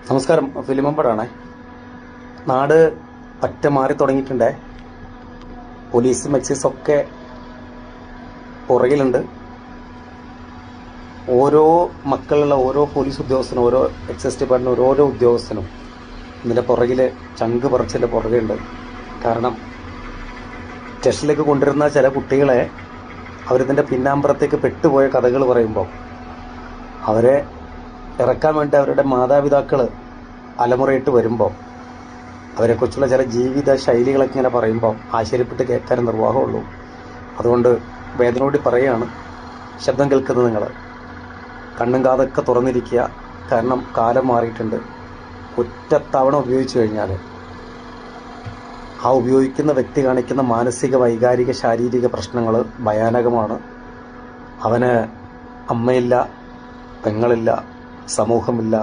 നമസ്കാരം. ഫിലിമമ്പടാണേ. നാട് പറ്റ മാറി തുടങ്ങിയിട്ടുണ്ടേ. പോലീസും എക്സൈസും ഒക്കെ പുറകിലുണ്ട്. ഓരോ മക്കളുള്ള ഓരോ പോലീസ് ഉദ്യോഗസ്ഥനും, ഓരോ എക്സൈസ് ഡിപ്പാർട്ട്മെന്റ് ഓരോ ഉദ്യോഗസ്ഥനും ഇതിൻ്റെ പുറകിൽ ചങ്ക് പറിച്ചതിൻ്റെ പുറകെയുണ്ട്. കാരണം സ്റ്റേഷനിലേക്ക് കൊണ്ടുവരുന്ന ചില കുട്ടികളെ അവരിതിൻ്റെ പിന്നാമ്പുറത്തേക്ക് പെട്ടുപോയ കഥകൾ പറയുമ്പോൾ അവരെ ഇറക്കാൻ വേണ്ടി അവരുടെ മാതാപിതാക്കൾ അലമുറയിട്ട് വരുമ്പോൾ അവരെക്കുറിച്ചുള്ള ചില ജീവിത ശൈലികളൊക്കെ ഇങ്ങനെ പറയുമ്പോൾ ആശ്ചര്യപ്പെട്ട് കേൾക്കാൻ നിർവാഹമുള്ളൂ. അതുകൊണ്ട് വേദനയോട് പറയുകയാണ്, ശബ്ദം കേൾക്കുന്നത് നിങ്ങൾ കണ്ണും കാതൊക്കെ തുറന്നിരിക്കുക. കാരണം കാലം മാറിയിട്ടുണ്ട്. ഒറ്റത്തവണ ഉപയോഗിച്ചു കഴിഞ്ഞാൽ ആ ഉപയോഗിക്കുന്ന വ്യക്തി കാണിക്കുന്ന മാനസിക, വൈകാരിക, ശാരീരിക പ്രശ്നങ്ങൾ ഭയാനകമാണ്. അവന് അമ്മയില്ല, പെങ്ങളില്ല, സമൂഹമില്ല,